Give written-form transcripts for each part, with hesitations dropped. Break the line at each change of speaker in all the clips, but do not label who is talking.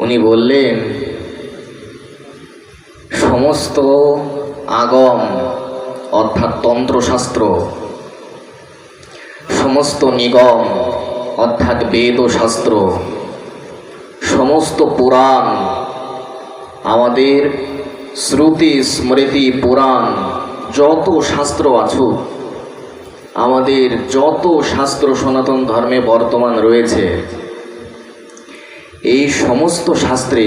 উনি বললেন, সমস্ত আগম অর্থাৎ তন্ত্রশাস্ত্র, সমস্ত নিগম অর্থাৎ বেদ শাস্ত্র, সমস্ত পুরাণ, আমাদের শ্রুতি স্মৃতি পুরাণ যত শাস্ত্র আছে, আমাদের যত শাস্ত্র সনাতন ধর্মে বর্তমান রয়েছে, এই সমস্ত শাস্ত্রে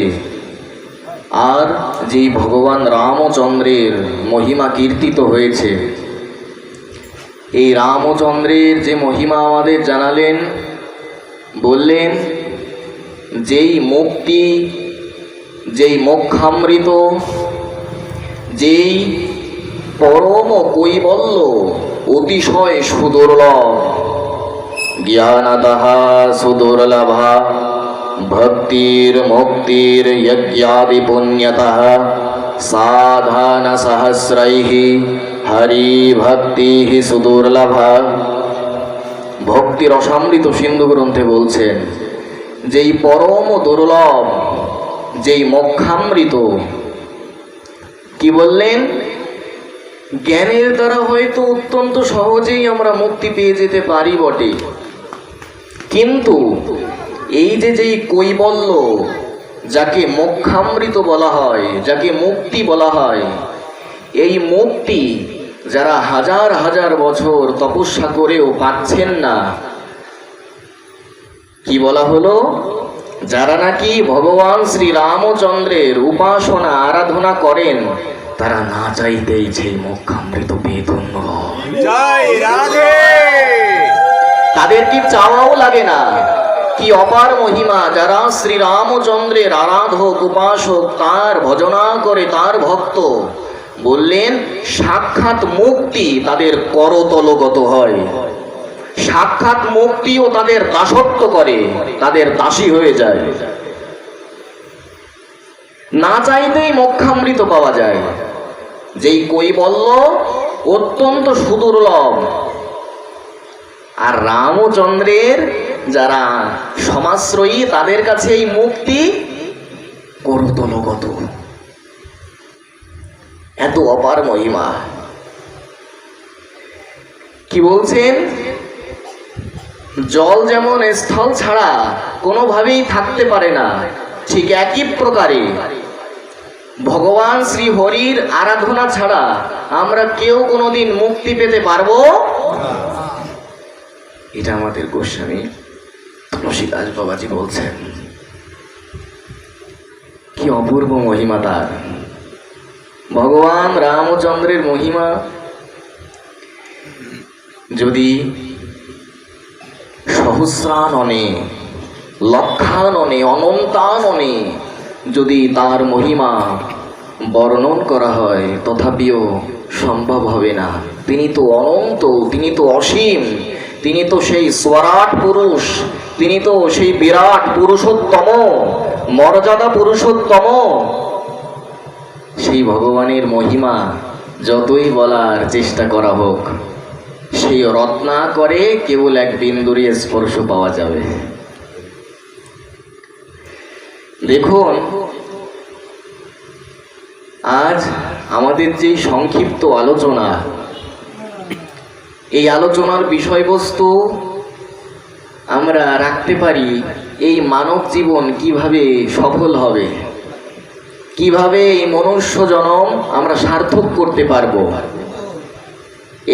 আর যেই ভগবান রামচন্দ্রের মহিমা কীর্তিত হয়েছে, এই রামচন্দ্রের যে মহিমা আমাদের জানালেন, বললেন যেই মুক্তি, যেই মোক্ষামৃত, যেই পরম কৈবল্য অতিশয় সুদুর্লভ, জ্ঞানতহা সুদুর্লভা ভক্তির মুক্তির যজ্ঞাদি পুণ্যতঃ সাধন সহস্রৈঃ হরি ভক্তি সুদুর্লভা। ভক্তির অসামৃত সিন্ধু গ্রন্থে বলছেন, যেই পরম দুর্লভ, যেই মোক্ষামৃত, কি বললেন, জ্ঞানের দ্বারা হয়তো অত্যন্ত সহজেই আমরা মুক্তি পেয়ে যেতে পারি বটে, কিন্তু এই যে যেই কৈবল্য, যাকে মোক্ষামৃত বলা হয়, যাকে মুক্তি বলা হয়, এই মুক্তি যারা হাজার হাজার বছর তপস্যা করেও পাচ্ছেন না, কি বলা হলো, যারা নাকি ভগবান শ্রী রামচন্দ্রের উপাসনা আরাধনা করেন, তারা না চাইতেই সেই মোক্ষামৃত পেয়ে ধন্য হয়। তাদের কি চাওয়াও লাগে না। কি অপার মহিমা! যারা শ্রী রামচন্দ্রের আরাধক উপাসক, তার ভজনা করে, তার ভক্ত, বললেন সাক্ষাৎ মুক্তি তাদের করতলগত হয়, সাক্ষাৎ মুক্তিও তাদের দাসত্ব করে, তাদের দাসী হয়ে যায়। না চাইতেই মোক্ষামৃত পাওয়া যায়, যেই কৈবল্য অত্যন্ত সুদুর্লভ। আর রামচন্দ্রের যারা সমাশ্রয়ী, তাদের কাছে এই মুক্তি করতলগত। এত অপার মহিমা। কি বলছেন, জল যেমন স্থল ছাড়া কোনোভাবেই থাকতে পারে না, ঠিক একই প্রকারে ভগবান শ্রী হরির আরাধনা ছাড়া আমরা কেউ কোনোদিন মুক্তি পেতে পারবো। এটা আমাদের গোস্বামী তুলসীদাস বাবাজি বলছেন। কি অপূর্ব মহিমা তার! ভগবান রামচন্দ্রের মহিমা যদি সহস্রাননে, লক্ষাননে, অনন্তাননে যদি তার মহিমা বর্ণন করা হয়, তথাপিও সম্ভব হবে না। তিনি তো অনন্ত, তিনি তো অসীম, তিনি তো সেই স্বরাট পুরুষ, তিনি তো সেই বিরাট পুরুষোত্তম, মর্যাদা পুরুষোত্তম। সেই ভগবানের মহিমা যতই বলার চেষ্টা করা হোক, সেই রত্না করে কেবল এক বিন্দুরই স্পর্শ পাওয়া যাবে। দেখুন, আজ আমাদের যে সংক্ষিপ্ত আলোচনা, এই আলোচনার বিষয়বস্তু আমরা রাখতে পারি এই মানব জীবন কিভাবে সফল হবে, কিভাবে এই মনুষ্য জন্ম আমরা সার্থক করতে পারবো,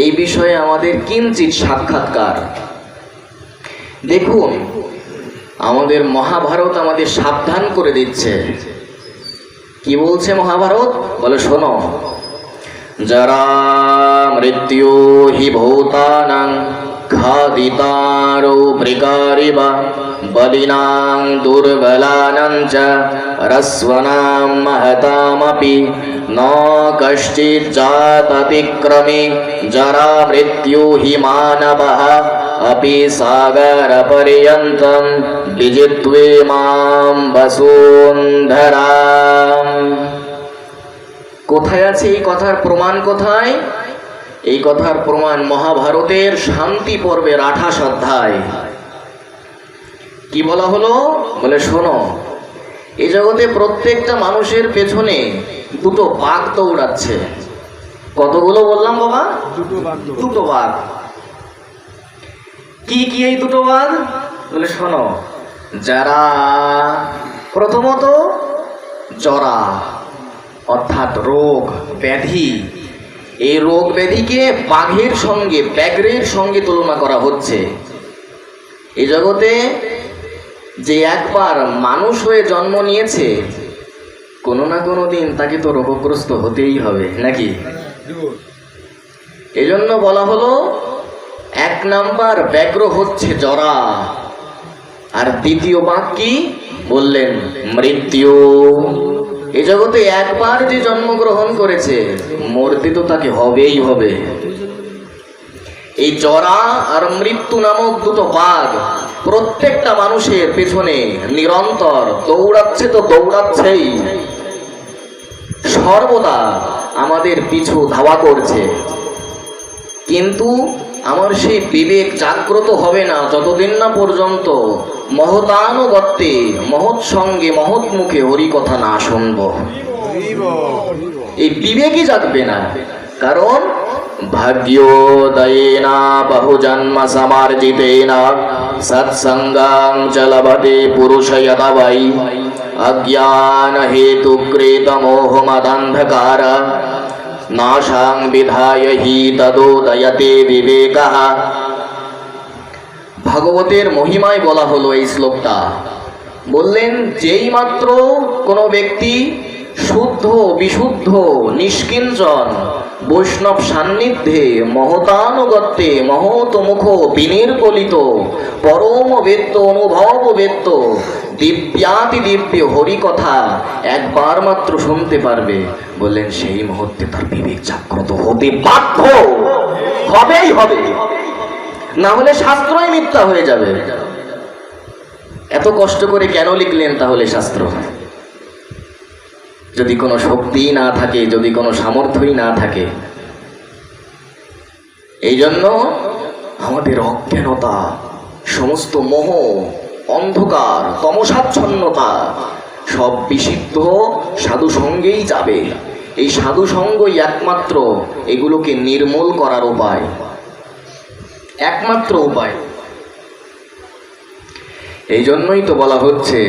এই বিষয়ে আমাদের কিঞ্চিত সাক্ষাৎকার। দেখুন, আমাদের মহাভারত আমাদের সাবধান করে দিচ্ছে। কি বলছে মহাভারত? বলে, শোনো, যারা মৃত্যু হি ভূতানাং খাদিতারো মৃগারিবা বলিনাং দুর্বলানাং চ রস্বনাং মহতামপি ন কশ্চিৎ জাততিক্রমে জরা মৃত্যু হি মানবঃ अपि सागर पर्यन्तं विजित्वे मां वसुन्धरा। কোথায় আছে এই কথার প্রমাণ? কোথায় এই কথার প্রমাণ? মহাভারতের শান্তি পর্বের 28 অধ্যায়। কি বলা হলো? বলে, শোনো, এই জগতে প্রত্যেকটা মানুষের পেছনে দুটো বাঘ দৌড়াচ্ছে। কতগুলো বললাম বাবা? দুটো বাঘ। কি কি এই দুটো বাঘ? বলে শোনো, যারা প্রথমত জরা অর্থাৎ রোগ ব্যাধি, এই রোগ ব্যাধিকে বাঘের সঙ্গে ব্যাঘ্রের সঙ্গে তুলনা করা হচ্ছে। এই জগতে যে একবার মানুষ হয়ে জন্ম নিয়েছে, কোনো না কোনো দিন তাকে তো রোগগ্রস্ত হতেই হবে, নাকি? এই জন্য বলা হলো 1 নাম্বার ব্যাঘ্র হচ্ছে জরা, আর দ্বিতীয় বাঘ কি বললেন? মৃত্যু। এই জগতে একবার যে জন্মগ্রহণ করেছে, মরতে তো তাকে হবেই হবে। এই জরা আর মৃত্যু নামক দুটো বাঘ প্রত্যেকটা মানুষের পেছনে নিরন্তর দৌড়াচ্ছে, তো দৌড়াচ্ছেই, সর্বদা আমাদের পিছু ধাওয়া করছে। কিন্তু আমার সেই বিবেক জাগ্রত হবে না যতদিন না পর্যন্ত মহতানুগত্যে মহৎ সঙ্গে মহৎ মুখে হরি কথা না শুনব। এই বিবেকই জাগবে না। কারণ ভাগ্যোদয়েনা বহুজন্ম সমার্জিতেনা সৎসঙ্গাং চ লভতে পুরুষ যদা বৈ অজ্ঞান হেতুকৃত মোহমদন্ধকার নাশাং বিধায় হি তদোদয়তে বিবেকঃ। ভাগবতের মহিমায় বলা হলো এই শ্লোকটা। বললেন, যেই মাত্র কোনো ব্যক্তি শুদ্ধ বিশুদ্ধ নিষ্কিঞ্চন বৈষ্ণব সান্নিধ্যে মহতানুগত্যে মহতমুখ বিনির্গলিত পরম বেত্ত অনুভব বেত্ত দিব্যাতি দিব্য হরিকথা একবার মাত্র শুনতে পারবে, বললেন সেই মুহূর্তে তার বিবেক জাগ্রত হতে বাধ্য, হবেই হবে, না হলে শাস্ত্রই মিথ্যা হয়ে যাবে। এত কষ্ট করে কেন লিখলেন তাহলে শাস্ত্র? যদি কোনো শক্তিই না থাকে, যদি কোনো সামর্থ্যই না থাকে। এই জন্য আমাদের অজ্ঞানতা, সমস্ত মোহ, অন্ধকার, তমসাচ্ছন্নতা সব বিশুদ্ধ সাধু সঙ্গেই যাবে। এই সাধু সঙ্গই একমাত্র এগুলোকে নির্মূল করার উপায়, একমাত্র উপায়। এই জন্যই তো বলা হচ্ছে,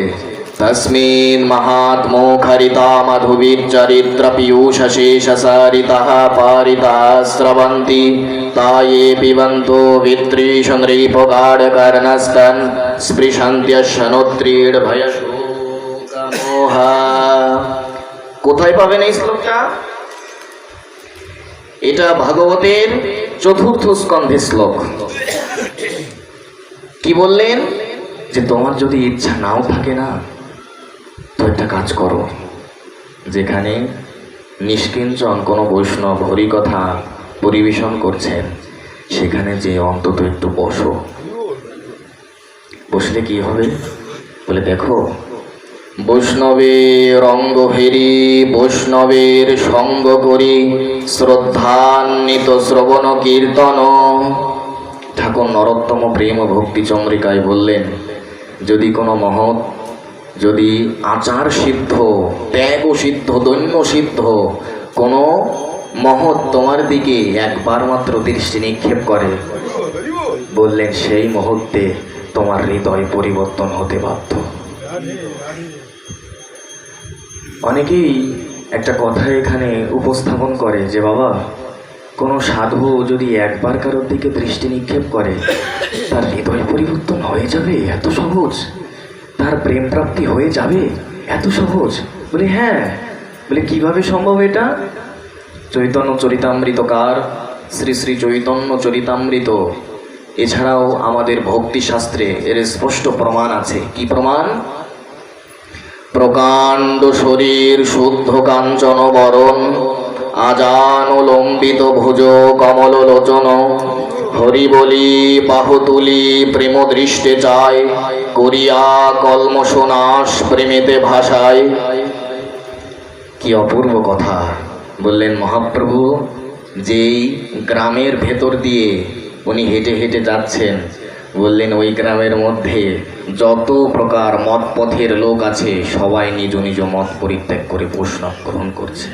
তস্মিন মহাত্মো খরিতা মধুবীর চরিত্র পীয়ূষ শেষ সারিতঃ পারিতঃ স্রবন্তি তায়ে পিবন্তো বিত্রিশ নৃপগাঢ় কর্ণস্তন স্পৃশন্ত্যশনোত্রীড় ভয়শোকমোহ। কোথায় পাবেন এই শ্লোকটা? এটা ভাগবতের 4th স্কন্ধের শ্লোক। কি বললেন? যে তোমার যদি ইচ্ছা নাও থাকে না, তো একটা কাজ করো, যেখানে নিষ্কিঞ্চন কোনো বৈষ্ণব হরিকথা পরিবেশন করছেন, সেখানে যে অন্তত একটু বসো। বসলে কি হবে? বলে দেখো, বৈষ্ণবের অঙ্গ হেরি বৈষ্ণবের সঙ্গ করি শ্রদ্ধান্বিত শ্রবণ কীর্তন। ঠাকুর নরোত্তম প্রেম ভক্তি চন্দ্রিকায় বললেন, যদি কোনো মহৎ, যদি আচার সিদ্ধ, ত্যাগ সিদ্ধ, দৈন্য সিদ্ধ কোনো মহৎ তোমার দিকে একবার মাত্র দৃষ্টি নিক্ষেপ করে, বললেন সেই মুহূর্তে তোমার হৃদয় পরিবর্তন হতে বাধ্য। অনেকেই একটা কথা এখানে উপস্থাপন করে যে বাবা, কোনো সাধু যদি একবার কারোর দিকে দৃষ্টি নিক্ষেপ করে, তার হৃদয় পরিবর্তন হয়ে যাবে এত সহজ, তার প্রেম প্রাপ্তি হয়ে যাবে এত সহজ। বলি হ্যাঁ। বলে কিভাবে সম্ভব এটা? চৈতন্য চরিতামৃতকার শ্রী শ্রী চৈতন্য চরিতামৃত, এছাড়াও আমাদের ভক্তি শাস্ত্রে এর স্পষ্ট প্রমাণ আছে। কি প্রমাণ? প্রকাণ্ড শরীর শুদ্ধ কাঞ্চন বরণ আজানুলম্বিত ভুজ কমল লোচন হরি বলি বাহু তুলি প্রেম দৃষ্টে চায় করিয়া কলমশনাশ প্রেমেতে ভাষায়। কি অপূর্ব কথা বললেন মহাপ্রভু। যেই গ্রামের ভেতর দিয়ে উনি হেঁটে হেঁটে যাচ্ছেন, বললেন ওই গ্রামের মধ্যে যত প্রকার মত পথের লোক আছে সবাই নিজ নিজ মত পরিত্যাগ করে বৈষ্ণব গ্রহণ করছে।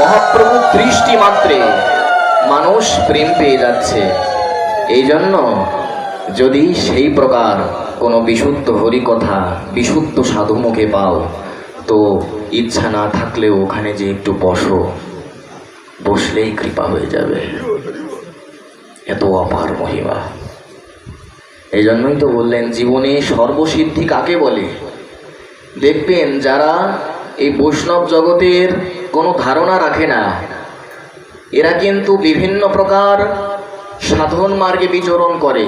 মহাপ্রভু দৃষ্টি মাত্রে মানুষ প্রেম পেয়ে যাচ্ছে। এই জন্য যদি সেই প্রকার কোনো বিশুদ্ধ হরিকথা বিশুদ্ধ সাধুমুখে পাও তো ইচ্ছা না থাকলেও ওখানে যে একটু বসো, বসলেই কৃপা হয়ে যাবে। এত অপার মহিমা। এই জন্যই তো বললেন জীবনে সর্বসিদ্ধি কাকে বলে। দেখবেন যারা এই বৈষ্ণব জগতের কোনো ধারণা রাখে না, এরা কিন্তু বিভিন্ন প্রকার সাধন মার্গে বিচরণ করে।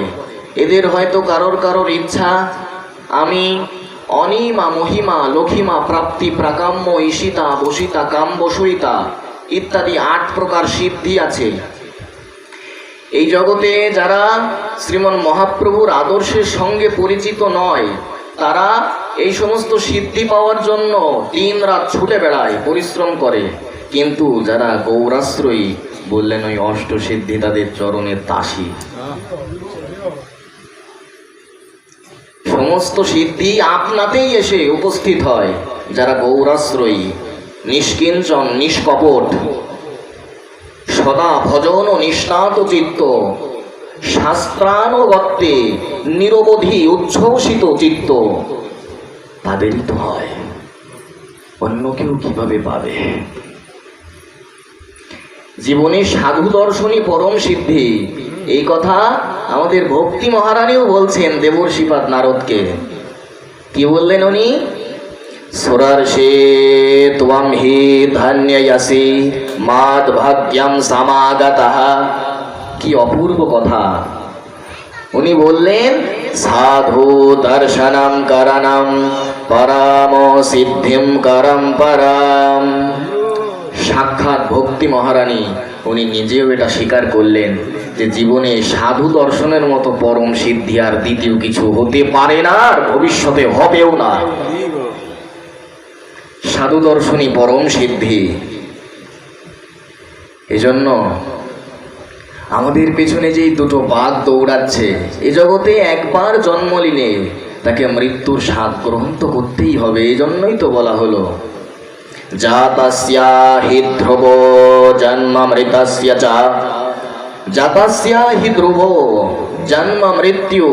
এদের হয়তো কারোর কারোর ইচ্ছা আমি অনিমা মহিমা লঘিমা প্রাপ্তি প্রাকাম্য ঈশিতা বসিতা কাম বসইতা ইত্যাদি 8 প্রকার সিদ্ধি আছে। এই জগতে যারা শ্রীমন মহাপ্রভুর আদর্শের সঙ্গে পরিচিত নয় তারা এই সমস্ত সিদ্ধি পাওয়ার জন্য দিন রাত ছুটে বেড়ায়, পরিশ্রম করে। কিন্তু যারা গৌরাশ্রয়ী বললেন ওই অষ্টসিদ্ধি তাদের চরণের দাসী। সমস্ত সিদ্ধি আপনাতেই এসে উপস্থিত হয় যারা গৌরাশ্রয়ী, নিষ্কিঞ্চন নিষ্কপট, সদা ভজন ও নিষ্ণাত চিত্ত, শাস্ত্রানুগত্যে নিরবধি উচ্ছ্বসিত চিত্ত, তাদেরই তো হয়। অন্য কেউ কিভাবে পাবে? জীবনে সাধু দর্শনই পরম সিদ্ধি, এই কথা আমাদের ভক্তি মহারানীও বলছেন দেবর্ষিপাদ নারদকে। কি বললেন উনি? সুরার্ষে ত্বম হি ধন্যয়াসি মাদ ভাগ্যম সমাগতঃ। কি অপূর্ব কথা। উনি বললেন সাধু দর্শনম করণম পরম সিদ্ধিম করম পরম। সাক্ষাৎ ভক্তি মহারানী উনি নিজেও এটা স্বীকার করলেন যে জীবনে সাধু দর্শনের মতো পরম সিদ্ধি আর দ্বিতীয় কিছু হতে পারে না, আর ভবিষ্যতে হবেও না। সাধু দর্শনই পরম সিদ্ধি। এজন্য আমাদের পেছনে যেই দুটো বাঘ দৌড়াচ্ছে, এ জগতে একবার জন্ম নিলে তাকে মৃত্যুর স্বাদ গ্রহণ তো করতেই হবে। এই জন্যই তো বলা হলো জাতাস্যা হি ধ্রুব জন্ম মৃতস্য চ। জাতাস্যা হি ধ্রুব জন্ম মৃত্যু।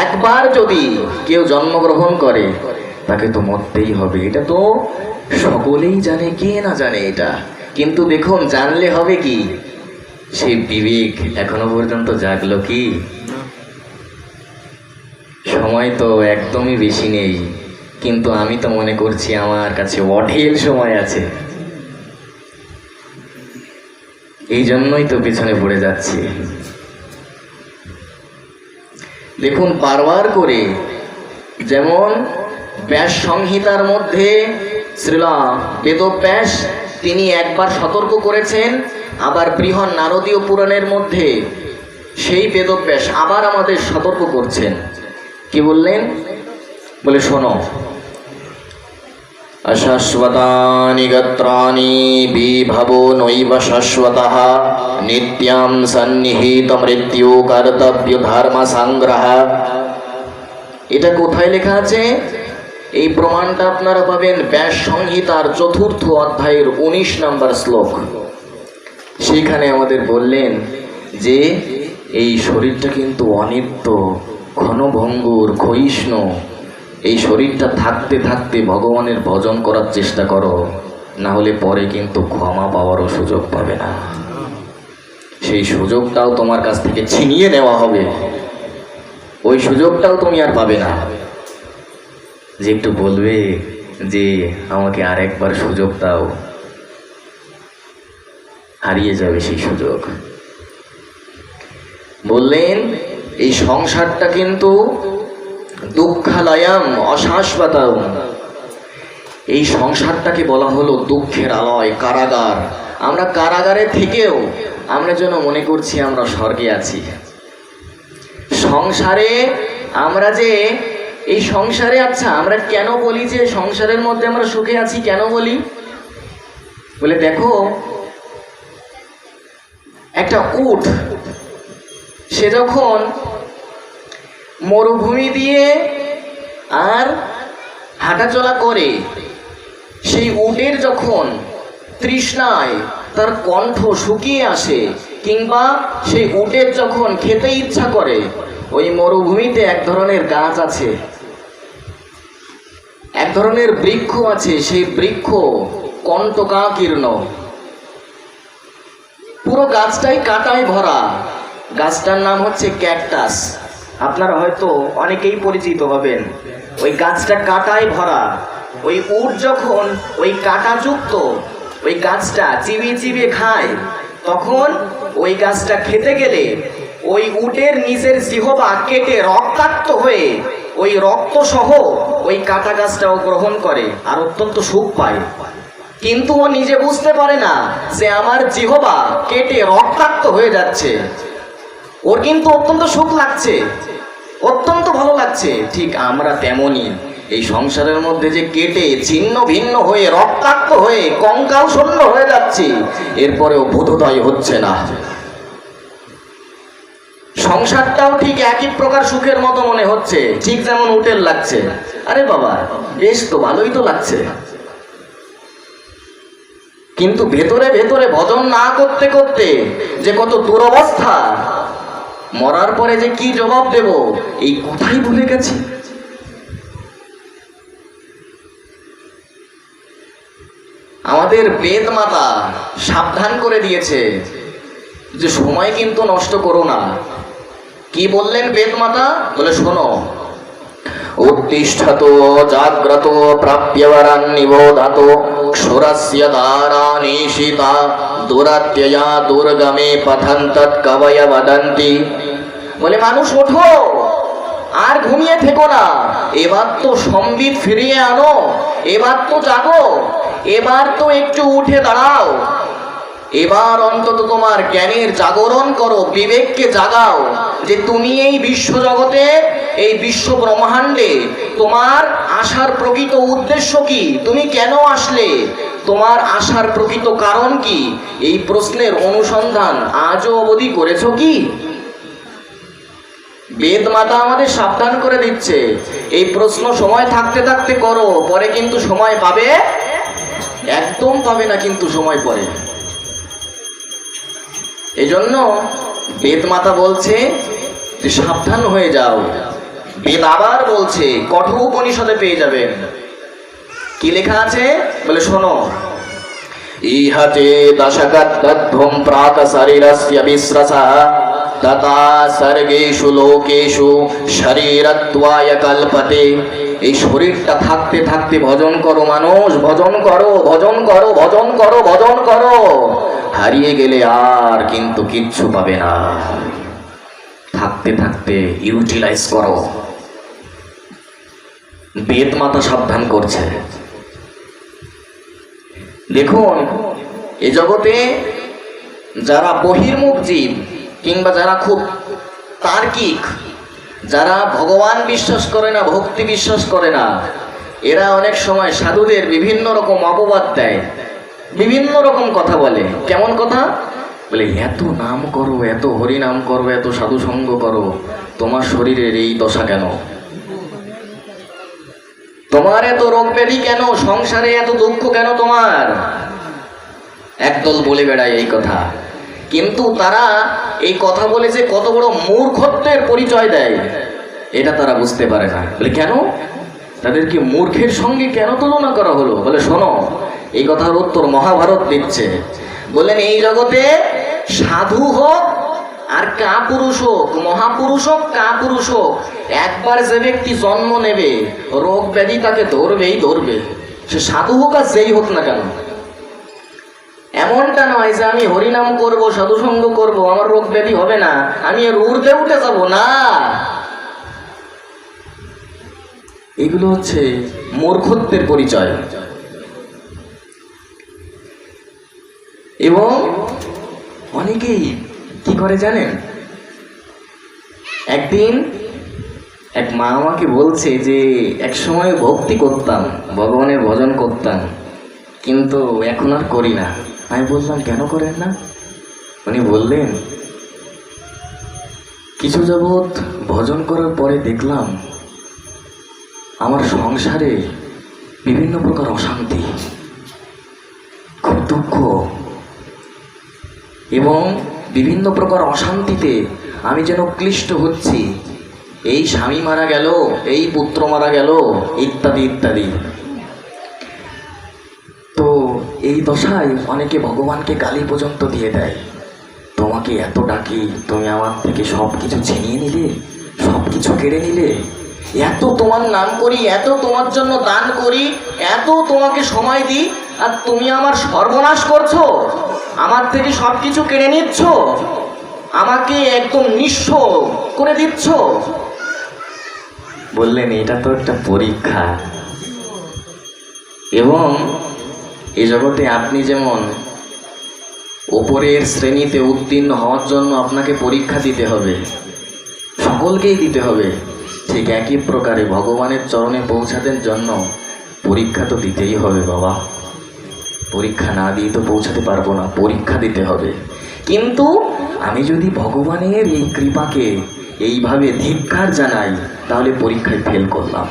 একবার যদি কেউ জন্মগ্রহণ করে তাকে তো মরতেই হবে। এটা তো সকলেই জানে, কে না জানে এটা। কিন্তু দেখুন জানলে হবে কি? সেই বিবেক এখনো পর্যন্ত জাগলো কি? সময় তো একদমই বেশি নেই, কিন্তু আমি তো মনে করছি আমার কাছে অঢেল সময় আছে। এই জন্যই তো পিছনে পড়ে যাচ্ছি। দেখুন বারবার করে, যেমন ব্যাস সংহিতার মধ্যে শ্রীলা বেদব্যাস তিনি একবার সতর্ক করেছেন, আবার বৃহৎ নারদীয় পুরাণের মধ্যে সেই বেদব্যাস আবার আমাদের সতর্ক করছেন। কি বললেন? বলে শোনো, অশাশ্বতানি গত্রানি বিভবো নৈব শাশ্বতঃ নিত্যং সন্নিহিত মৃত্যু কর্তব্য ধর্ম সংগ্রহ। এটা কোথায় লেখা আছে? এই প্রমাণটা আপনারা পাবেন ব্যাস সংহিতার 4th অধ্যায়ের 19 নম্বর শ্লোক। সেখানে আমাদের বললেন যে এই শরীরটা কিন্তু অনিত্য, ক্ষণভঙ্গুর, ক্ষয়িষ্ণু। এই শরীরটা থাকতে থাকতে ভগবানের ভজন করার চেষ্টা করো, না হলে পরে কিন্তু ক্ষমা পাওয়ারও সুযোগ পাবে না। সেই সুযোগটাও তোমার কাছ থেকে ছিনিয়ে নেওয়া হবে, ওই সুযোগটাও তুমি আর পাবে না। যে একটু বলবে যে আমাকে আরেকবার সুযোগ দাও, হারিয়ে যাবে সেই সুযোগ। বললেন এই সংসারটা কিন্তু দুঃখালয়ম অশাশ্বতম। এই সংসারটাকে বলা হলো দুঃখের আলয়, কারাগার। আমরা কারাগারে থেকেও আমরা যেন মনে করছি আমরা স্বর্গে আছি। সংসারে আমরা যে এই সংসারে, আচ্ছা আমরা কেন বলি যে সংসারের মধ্যে আমরা সুখে আছি? কেন বলি? বলে দেখো একটা উট সে যখন মরুভূমি দিয়ে আর হাঁটাচলা করে, সেই উটের যখন তৃষ্ণায় তার কণ্ঠ শুকিয়ে আসে, কিংবা সেই উটের যখন খেতে ইচ্ছা করে, ওই মরুভূমিতে এক ধরনের গাছ আছে, এক ধরনের বৃক্ষ আছে, সেই বৃক্ষ কণ্টকাকীর্ণ, পুরো গাছটাই কাঁটায় ভরা। গাছটার নাম হচ্ছে ক্যাকটাস। আপনারা হয়তো অনেকেই পরিচিত হবেন। ওই গাছটা কাঁটায় ভরা। ওই উট যখন ওই কাঁটাযুক্ত ওই গাছটা চিবিয়ে চিবিয়ে খায়, তখন ওই গাছটা খেতে গেলে ওই উটের নিচের জিহবা কেটে রক্তাক্ত হয়ে ওই রক্ত সহ ওই কাঁটা গাছটাও গ্রহণ করে আর অত্যন্ত সুখ পায়। কিন্তু ও নিজে বুঝতে পারে না যে আমার জিহবা কেটে রক্তাক্ত হয়ে যাচ্ছে। ওর কিন্তু অত্যন্ত সুখ লাগছে, অত্যন্ত ভালো লাগছে। ঠিক আমরা তেমনই এই সংসারের মধ্যে যে কেটে ছিন্ন ভিন্ন হয়ে রক্তাক্ত হয়ে কঙ্কাল শূন্য হয়ে যাচ্ছি, এরপরেও বোধোদয় হচ্ছে না। সংসারটাও ঠিক একই প্রকার সুখের মতো মনে হচ্ছে, ঠিক যেমন উটের লাগছে। আরে বাবা, বেশ তো ভালোই তো লাগছে, কিন্তু ভেতরে ভেতরে ভজন না করতে করতে যে কত দুরবস্থা, মরার পরে যে কি জবাব দেব এই কথাই ভুলে গেছি। আমাদের বেদ মাতা সাবধান করে দিয়েছে যে সময় কিন্তু নষ্ট করো না। কি বললেন বেদ মাতা? বলে শোনো, উত্তিষ্ঠত জাগ্রত প্রাপ্যবরান নিবোধাত ক্ষুরস্য দারানি সীতা দুরাত্যয়া দুর্গমে পথন্তৎ কবয় বদন্তি। বলে মানুষ ওঠো, আর ঘুমিয়ে থেকো না, এবার তো সম্বিত ফিরিয়ে আনো, এবার তো জাগো, এবার তো একটু উঠে দাঁড়াও, এবার অন্তত তোমার জ্ঞানের জাগরণ করো, বিবেককে জাগাও যে তুমি এই বিশ্বজগতে, এই বিশ্ব ব্রহ্মাণ্ডে তোমার আসার প্রকৃত উদ্দেশ্য কি, তুমি কেন আসলে, তোমার আসার প্রকৃত কারণ কি, এই প্রশ্নের অনুসন্ধান আজও অবধি করেছো কি? বেদ মাতা আমাদের সাবধান করে দিচ্ছে, এই প্রশ্ন সময় থাকতে থাকতে করো, পরে কিন্তু সময় পাবে, একদম পাবে না কিন্তু সময় পরে। এজন্য বেদ মাতা বলছে যে সাবধান হয়ে যাও। বেদ আবার বলছে, কঠোর উপনিষদে পেয়ে যাবেন, কি লেখা আছে? বলে শোনো, ইহাতে দশগদ্ভুম প্রাক শরীরস্য বিশ্রসা তথা সর্গেষু লোকেষু শরীরত্বায় কল্পতে। এই শরীরটা থাকতে থাকতে ভজন করো মানুষ, ভজন করো, ভজন করো, ভজন করো, ভজন করো, হারিয়ে গেলে আর কিন্তু কিচ্ছু পাবে না। থাকতে থাকতে ইউটিলাইজ করো। বেদ মাতা সাবধান করছে। দেখুন, এ জগতে যারা বহির্মুখ জীব, কিংবা যারা খুব তার্কিক, যারা ভগবান বিশ্বাস করে না, ভক্তি বিশ্বাস করে না, এরা অনেক সময় সাধুদের বিভিন্ন রকম অপবাদ দেয়, বিভিন্ন রকম কথা বলে। কেমন কথা? বলে এত নাম করো, এত হরি নাম করো, এত সাধু সঙ্গ করো, তোমার শরীরের এই দশা কেন? তোমার এত রোগ ব্যাধি কেন? সংসারে এত দুঃখ কেন তোমার? একদল বলে বেড়ায় এই কথা, কিন্তু তারা এই কথা বলে যে কত বড় মূর্খত্বের পরিচয় দেয় এটা তারা বুঝতে পারে না। বলে কেন? তাদেরকে মূর্খের সঙ্গে কেন তুলনা করা হলো? বলে শোনো, এই কথার উত্তর মহাভারত দিচ্ছে। বললেন এই জগতে সাধু হোক আর কাপুরুষ হোক, মহাপুরুষ হোক, কাপুরুষ হোক, একবার যে ব্যক্তি জন্ম নেবে রোগ ব্যাধি তাকে ধরবেই ধরবে, সে সাধু হোক আর যেই হোক না কেন। এমনটা নয় যে আমি হরিনাম করব, সাধুসঙ্গ করব, আমার রোগ ব্যাধি হবে না, আমি এর ঊর্ধ্বে উঠে যাব না। এগুলো হচ্ছে মূর্খত্বের পরিচয়। এবং অনেকেই কি করে জানেন? একদিন এক মা আমাকে বলছে যে এক সময় ভক্তি করতাম, ভগবানের ভজন করতাম, কিন্তু এখন আর করি না। আমি বললাম কেন করেন না? উনি বললেন, কিছু যাবৎ ভজন করার পরে দেখলাম আমার সংসারে বিভিন্ন প্রকার অশান্তি, খুব দুঃখ, এবং বিভিন্ন প্রকার অশান্তিতে আমি যেন ক্লিষ্ট হচ্ছি। এই স্বামী মারা গেল, এই পুত্র মারা গেল, ইত্যাদি ইত্যাদি। তো এই দশায় অনেকে ভগবানকে গালি পর্যন্ত দিয়ে দেয়, তোমাকে এত ডাকি, তুমি আমার থেকে সব কিছু ছিনিয়ে নিলে, সব কিছু কেড়ে নিলে, এত তোমার নাম করি, এত তোমার জন্য দান করি, এত তোমাকে সময় দিই, আর তুমি আমার সর্বনাশ করছো, আমার থেকে সব কিছু কেড়ে নিচ্ছ, আমাকে একদম নিঃস্ব করে দিচ্ছ। বললেন, এটা তো একটা পরীক্ষা, এবং এই জগতে আপনি যেমন ওপরের শ্রেণীতে উত্তীর্ণ হওয়ার জন্য আপনাকে পরীক্ষা দিতে হবে, সকলকেই দিতে হবে, ঠিক একই প্রকারে ভগবানের চরণে পৌঁছানোর জন্য পরীক্ষা তো দিতেই হবে বাবা। পরীক্ষা না দিয়ে তো পৌঁছাতে পারবো না, পরীক্ষা দিতে হবে। কিন্তু আমি যদি ভগবানের এই কৃপাকে এইভাবে ধিক্কার জানাই, তাহলে পরীক্ষায় ফেল করলাম।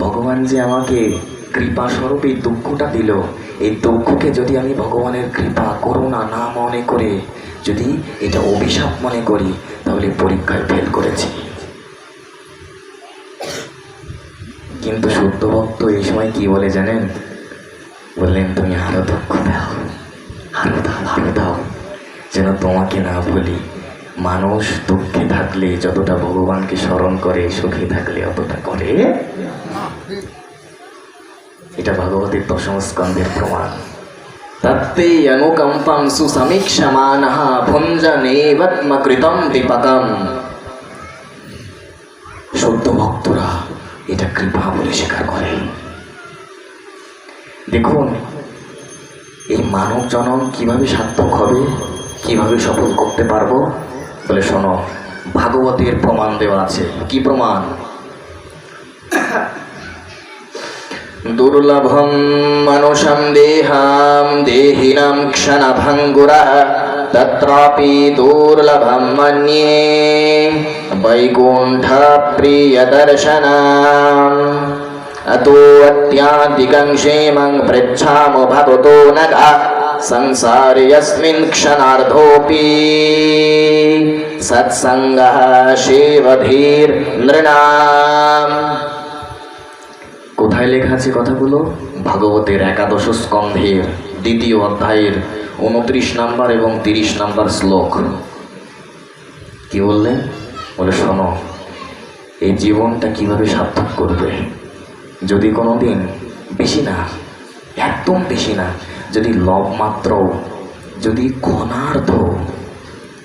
ভগবান যে আমাকে কৃপা স্বরূপ এই দুঃখটা দিল, এই দুঃখকে যদি আমি ভগবানের কৃপা করুণা না মনে করে যদি এটা অভিশাপ মনে করি, তাহলে পরীক্ষায় ফেল করেছি। কিন্তু শুদ্ধ ভক্ত এই সময় কি বলে জানেন? বললেন, তুমি আরো দুঃখ দাও, আরো দাও, আরো দাও, যেন তোমাকে না ভুলি। মানুষ দুঃখে থাকলে যতটা ভগবানকে স্মরণ করে, সুখে থাকলে অতটা করে। এটা ভাগবতের 10ম স্কন্ধের প্রমাণ। তত্তে অনুকম্পম সুসমীক্ষমানঃ ভুঞ্জনেবত্মকৃতম দীপকম। শুদ্ধ ভক্তরা এটা কৃপা বলে স্বীকার করে। দেখুন, এই মানব জন্ম কিভাবে সার্থক হবে, কিভাবে সফল করতে পারবো বলে শোনো, ভাগবতের প্রমাণ দেওয়া আছে। কি প্রমাণ? দুর্লভম মানুষম দেহাম দেহিনাম ক্ষণভঙ্গুরা তত্রাপি দুর্লভম মন্যে বৈকুণ্ঠ প্রিয় দর্শনম अतो अत्याधिकं क्षेमं पृच्छामो भगवतो नघा संसारे यस्मिन् क्षणार्धोऽपि सत्संगः सेवधीर नृणाम। কোথায় লেখা আছে কথাগুলো? ভাগবতের 11 স্কন্ধের 2য় অধ্যায়ের 29 নম্বর এবং 30 নম্বর শ্লোক। কি বললেন? বলে শোনো, এই জীবনটা কিভাবে সার্থক করবে। যদি কোনোদিন, বেশি না, একদম বেশি না, যদি লব মাত্র, যদি ক্ষণার্ধ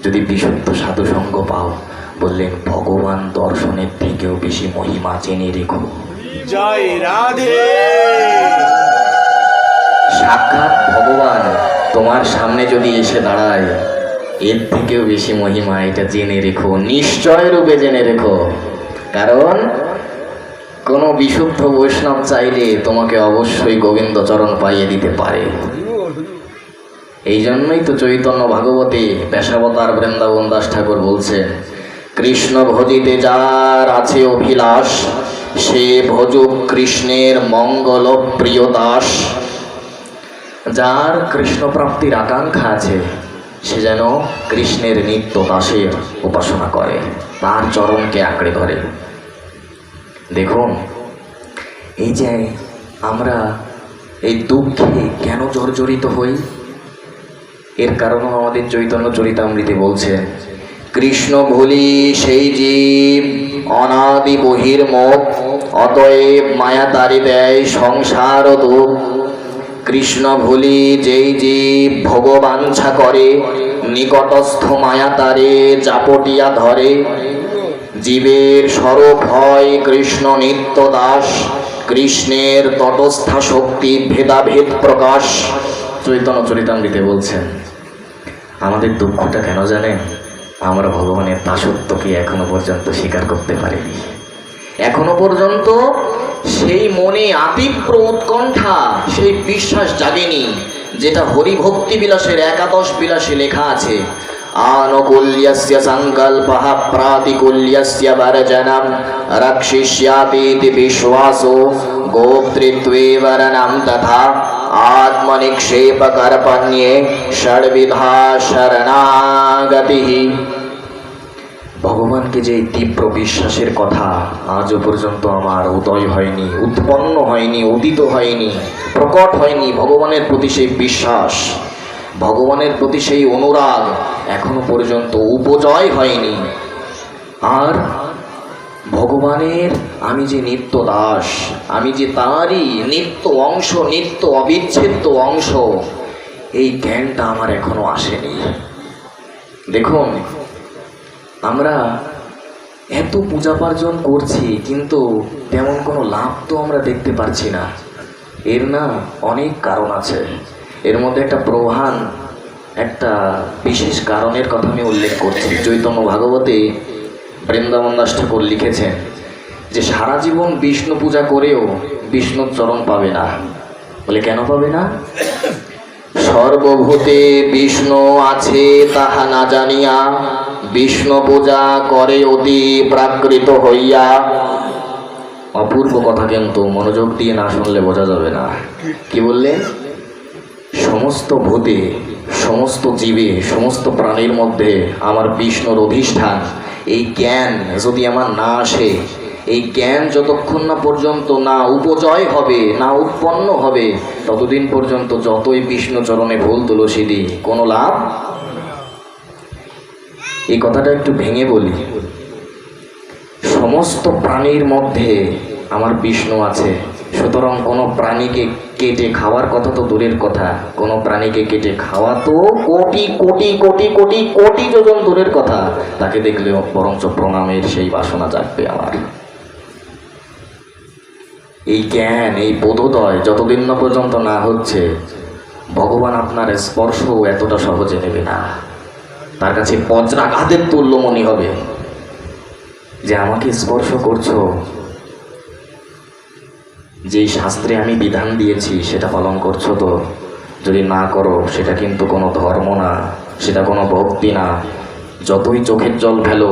যদি বিশুদ্ধ সাধু সঙ্গ পাও, বললেন ভগবান দর্শনের থেকেও বেশি মহিমা জেনে রেখো। জয় রাধে। সাক্ষাৎ ভগবান তোমার সামনে যদি এসে দাঁড়ায়, এর থেকেও বেশি মহিমা, এটা জেনে রেখো, নিশ্চয় রূপে জেনে রেখো। কারণ কোনো বিশুদ্ধ বৈষ্ণব চাইলে তোমাকে অবশ্যই গোবিন্দ চরণ পাইয়ে দিতে পারে। এই জন্যই তো চৈতন্য ভাগবতে পেশাবতার বৃন্দাবন দাস ঠাকুর বলছেন, কৃষ্ণ ভজিতে যার আছে অভিলাষ, সে ভজুক কৃষ্ণের মঙ্গল প্রিয় দাস। যার কৃষ্ণ প্রাপ্তির আকাঙ্ক্ষা আছে, সে যেন কৃষ্ণের নিত্য দাসের উপাসনা করে, তার চরণকে আঁকড়ে ধরে। দেখুন, এই যে আমরা এই দুঃখে কেন জর্জরিত হই, এর কারণও আমাদের চৈতন্য চরিতামৃতে বলছেন, কৃষ্ণ ভুলি সেই জীব অনাদি বহির্মুখ, অতএব মায়া তারি দেয় সংসার দুঃখ। কৃষ্ণ ভুলি যেই জীব ভগবাঞ্ছা করে, নিকটস্থ মায়া তারে জাপটিয়া ধরে। জীবের স্বরূপ হয় কৃষ্ণ নিত্য দাস, কৃষ্ণের তটস্থা শক্তি ভেদাভেদ প্রকাশ। চৈতন্য চরিতামৃতে বলছেন, আমাদের দুঃখটা কেন জানেন? আমরা ভগবানের দাসত্বকে এখনো পর্যন্ত স্বীকার করতে পারিনি। এখনো পর্যন্ত সেই মনে আতীব্র উৎকণ্ঠা, সেই বিশ্বাস জাগেনি যেটা হরিভক্তি বিলাসের একাদশ বিলাসে লেখা আছে, আনুকূল্যস্য সংকল্পঃ প্রাতিকূল্যস্য বর্জনম রক্ষিষ্যাতীতি বিশ্বাসো গোপ্তৃত্বে বরণম তথা আত্মনিক্ষেপ কর্পণ্যে ষড়বিধা শরণাগতিঃ। ভগবানকে যে তীব্র বিশ্বাসের কথা আজও পর্যন্ত আমার উদয় হয়নি, উৎপন্ন হয়নি, উদিত হয়নি, প্রকট হয়নি, ভগবানের প্রতি সেই বিশ্বাস, ভগবানের প্রতি সেই অনুরাগ এখনো পর্যন্ত উপজয় হয়নি। আর ভগবানের আমি যে নিত্য দাস, আমি যে তাঁরই নিত্য অংশ, নিত্য অবিচ্ছেদ্য অংশ, এই জ্ঞানটা আমার এখনো আসেনি। দেখুন, আমরা এত পূজা পার্জন করছি কিন্তু তেমন কোনো লাভ তো আমরা দেখতে পারছি না। এর না অনেক কারণ আছে। এর মধ্যে একটা প্রধান একটা বিশেষ কারণের কথা আমি উল্লেখ করছি। চৈতন্য ভাগবতে বৃন্দাবন দাস ঠাকুর লিখেছেন যে সারা জীবন বিষ্ণু পূজা করেও বিষ্ণুর চরণ পাবে না। বলে কেন পাবে না? সর্বভূতে বিষ্ণু আছে তাহা না জানিয়া বিষ্ণু পূজা করে অতি প্রাকৃত হইয়া। অপূর্ব কথা, কিন্তু মনোযোগ দিয়ে না শুনলে বোঝা যাবে না। কি বললেন? সমস্ত ভূতে, সমস্ত জীবে, সমস্ত প্রাণীর মধ্যে আমার বিষ্ণুর অধিষ্ঠান, এই জ্ঞান যদি আমার না আসে, এই জ্ঞান যতক্ষণ না পর্যন্ত না উপজয় হবে, না উৎপন্ন হবে, ততদিন পর্যন্ত যতই বিষ্ণু চরণে ফুল তুলসী দিই কোনো লাভ। এই কথাটা একটু ভেঙে বলি। সমস্ত প্রাণীর মধ্যে আমার বিষ্ণু আছে, সুতরাং কোনো প্রাণীকে কেটে খাওয়ার কথা তো দূরের কথা, কোনো প্রাণীকে কেটে খাওয়া তো কোটি কোটি কোটি কোটি কোটি যোজন দূরের কথা, তাকে দেখলেও বরঞ্চ প্রণামের সেই বাসনা জাগবে আমার। এই জ্ঞান, এই বোধোদয় যতদিন না পর্যন্ত না হচ্ছে, ভগবান আপনার স্পর্শ এতটা সহজে নেবে না। তার কাছে বজ্রাঘাতের তুল্য মনে হবে যে আমাকে স্পর্শ করছো, যেই শাস্ত্রে আমি বিধান দিয়েছি সেটা পালন করছো তো? যদি না করো সেটা কিন্তু কোনো ধর্ম না, সেটা কোনো ভক্তি না। যতই চোখের জল ফেলো,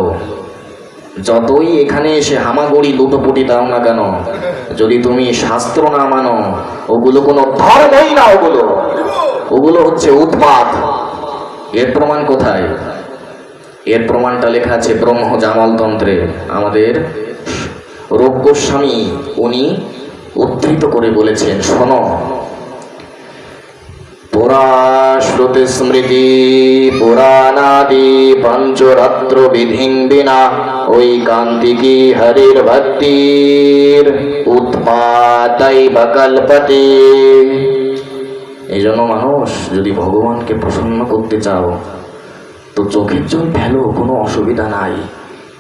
যতই এখানে এসে হামাগুড়ি লুটোপুটি দাও না কেন, যদি তুমি শাস্ত্র না মানো, ওগুলো কোনো ধর্মই না, ওগুলো হচ্ছে উৎপাত। এর প্রমাণ কোথায়? এর প্রমাণটা লেখা আছে ব্রহ্ম জামল তন্ত্রে। আমাদের রূপ গোস্বামী উনি উদ্ধৃত করে বলেছেন, শোনো, পুরা শ্রুতি স্মৃতি পুরাণাদি পঞ্চরাত্র বিধিং বিনা ওই কান্তিকি হরির ভক্তির উৎপাতাই কল্পতে। এই জন্য মানুষ যদি ভগবানকে প্রসন্ন করতে চাও তো চোখের জল ফেলো, কোনো অসুবিধা নাই,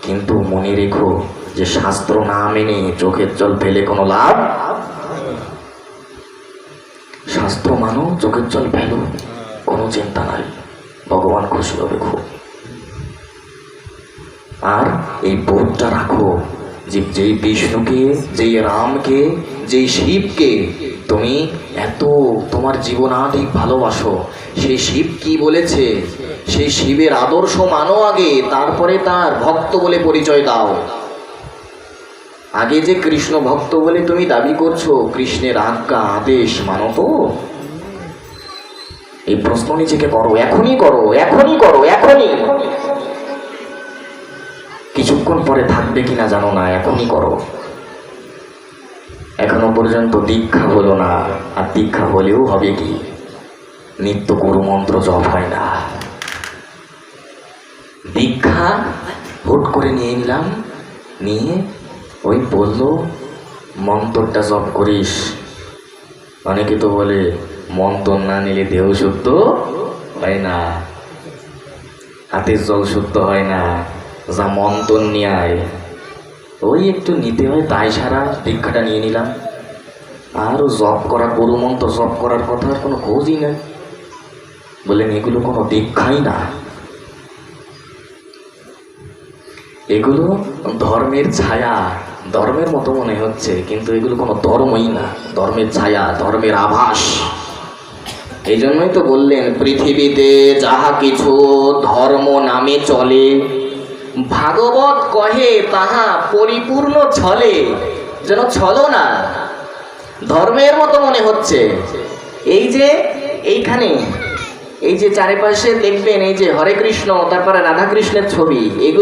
কিন্তু মনে রেখো যে শাস্ত্র না মেনে চোখের জল ফেলে কোনো লাভ। শাস্ত্র মানো, চোখের জল ফেলো, কোনো চিন্তা নাই, ভগবান খুশি হবে খুব। আর এই বোধটা রাখো যে যেই বিষ্ণুকে, যেই রামকে, যেই শিবকে তুমি এত তোমার জীবনাধিক ভালোবাসো, সেই শিব কি বলেছে, সেই শিবের আদর্শ মানো আগে, তারপরে তার ভক্ত বলে পরিচয় দাও। আগে যে কৃষ্ণ ভক্ত বলে তুমি দাবি করছো, কৃষ্ণের আজ্ঞা আদেশ মানো তো? এই প্রশ্ন নিজেকে করো, এখনই করো, এখনই করো, এখনই। কিছুক্ষণ পরে থাকবে কিনা জানো না, এখনই করো। এখনো পর্যন্ত দীক্ষা হলো না, আর দীক্ষা হলেও হবে কি? নিত্য গুরু মন্ত্র জপ হয় না। দীক্ষা হুট করে নিয়ে নিলাম, নিয়ে ওই বললো মন্ত্রটা জপ করিস। অনেকে তো বলে মন্ত্র না নিলে দেহ শুদ্ধ হয় না, হাতের জল শুদ্ধ হয় না, যা মন্ত্র নিয়ে আয়। ওই একটু নিতে হয়, তাই সারা দীক্ষাটা নিয়ে নিলাম। আর জপ করা, গুরু মন্ত্র জপ করার কথা আর কোনো খোঁজই নেই। বললেন এগুলো কোনো দীক্ষাই না, এগুলো ধর্মের ছায়া, ধর্মের মতো মনে হচ্ছে কিন্তু এগুলো কোনো ধর্মই না, ধর্মের ছায়া, ধর্মের আভাস। এই জন্যই তো বললেন, পৃথিবীতে যাহা কিছু ধর্ম নামে চলে, ভাগবত কহে তাহা পরিপূর্ণ ছলে। যেন ছলো না, ধর্মের মতো মনে হচ্ছে। এই যে এইখানে, এই যে চারিপাশে দেখবেন, এই যে হরে কৃষ্ণ, তারপরে রাধা কৃষ্ণের ছবি, এগুলো